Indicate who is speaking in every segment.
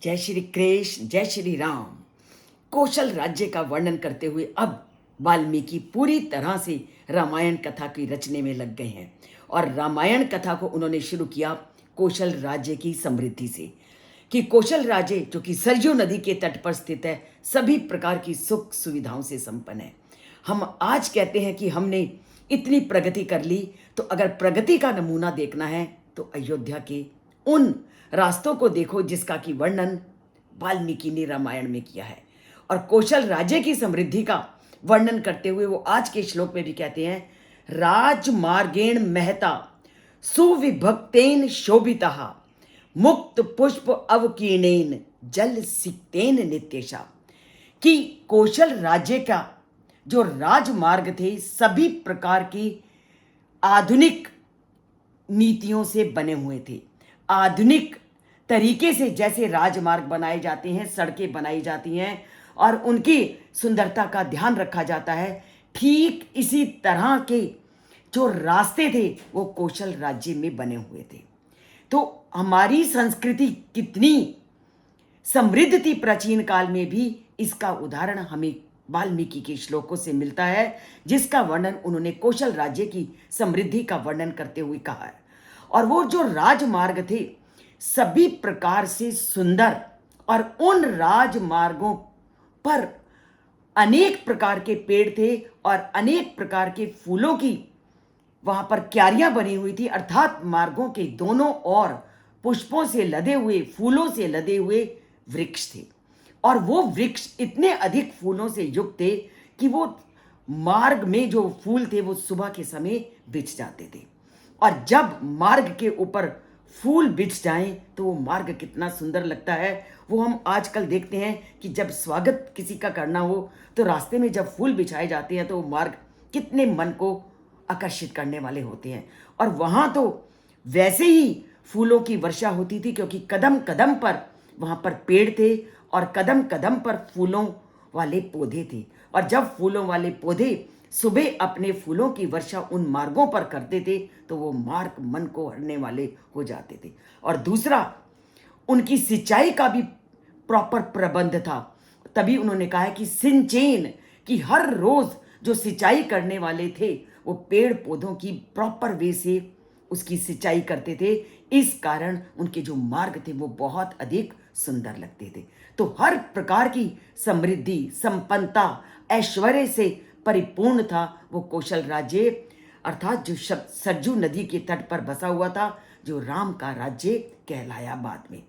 Speaker 1: जय श्री कृष्ण, जय श्री राम। कौशल राज्य का वर्णन करते हुए अब वाल्मीकि पूरी तरह से रामायण कथा की रचने में लग गए हैं। और रामायण कथा को उन्होंने शुरू किया कौशल राज्य की समृद्धि से, कि कौशल राज्य जो कि सरयू नदी के तट पर स्थित है, सभी प्रकार की सुख सुविधाओं से संपन्न है। हम आज कहते हैं कि हमने इतनी प्रगति कर ली, तो अगर प्रगति का नमूना देखना है तो अयोध्या के उन रास्तों को देखो जिसका कि वर्णन वाल्मीकि ने रामायण में किया है। और कौशल राज्य की समृद्धि का वर्णन करते हुए वो आज के श्लोक में भी कहते हैं, राजमार्गेण महता सुविभक्तेन शोभितः मुक्त पुष्प अवकीर्णेन जल सिक्तेन नित्यशा। कि कौशल राज्य का जो राजमार्ग थे सभी प्रकार की आधुनिक नीतियों से बने हुए थे। आधुनिक तरीके से जैसे राजमार्ग बनाए जाते हैं, सड़कें बनाई जाती हैं और उनकी सुंदरता का ध्यान रखा जाता है, ठीक इसी तरह के जो रास्ते थे वो कौशल राज्य में बने हुए थे। तो हमारी संस्कृति कितनी समृद्ध थी प्राचीन काल में भी, इसका उदाहरण हमें वाल्मीकि के श्लोकों से मिलता है, जिसका वर्णन उन्होंने कौशल राज्य की समृद्धि का वर्णन करते हुए कहा है। और वो जो राजमार्ग थे सभी प्रकार से सुंदर, और उन राजमार्गों पर अनेक प्रकार के पेड़ थे और अनेक प्रकार के फूलों की वहां पर क्यारियां बनी हुई थी, अर्थात मार्गों के दोनों ओर पुष्पों से लदे हुए, फूलों से लदे हुए वृक्ष थे। और वो वृक्ष इतने अधिक फूलों से युक्त थे कि वो मार्ग में जो फूल थे वो सुबह के समय बिछ जाते थे। और जब मार्ग के ऊपर फूल बिछ जाएं तो वो मार्ग कितना सुंदर लगता है। वो हम आजकल देखते हैं कि जब स्वागत किसी का करना हो तो रास्ते में जब फूल बिछाए जाते हैं तो वो मार्ग कितने मन को आकर्षित करने वाले होते हैं। और वहां तो वैसे ही फूलों की वर्षा होती थी, क्योंकि कदम कदम पर वहां पर पेड़ थे और कदम कदम पर फूलों वाले पौधे थे। और जब फूलों वाले पौधे सुबह अपने फूलों की वर्षा उन मार्गों पर करते थे तो वो मार्ग मन को हरने वाले हो जाते थे। और दूसरा, उनकी सिंचाई का भी प्रॉपर प्रबंध था। तभी उन्होंने कहा है कि सिंचेन, कि हर रोज जो सिंचाई करने वाले थे वो पेड़ पौधों की प्रॉपर वे से उसकी सिंचाई करते थे। इस कारण उनके जो मार्ग थे वो बहुत अधिक सुंदर लगते थे। तो हर प्रकार की समृद्धि, संपन्नता, ऐश्वर्य से परिपूर्ण था वो कौशल राज्य, अर्थात जो सरयू नदी के तट पर बसा हुआ था, जो राम का राज्य कहलाया बाद में।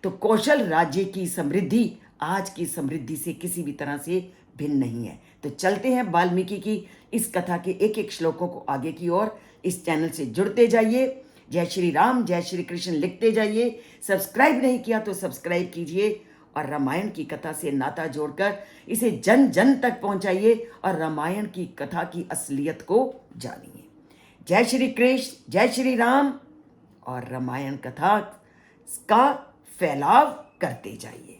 Speaker 1: तो कौशल राज्य की समृद्धि आज की समृद्धि से किसी भी तरह से भिन्न नहीं है। तो चलते हैं वाल्मीकि की इस कथा के एक एक श्लोकों को आगे की ओर। इस चैनल से जुड़ते जाइए। जय श्री राम, जय श्री कृष्ण लिखते जाइए। सब्सक्राइब नहीं किया तो सब्सक्राइब कीजिए और रामायण की कथा से नाता जोड़कर इसे जन जन तक पहुंचाइए और रामायण की कथा की असलियत को जानिए। जय श्री कृष्ण, जय श्री राम। और रामायण कथा का फैलाव करते जाइए।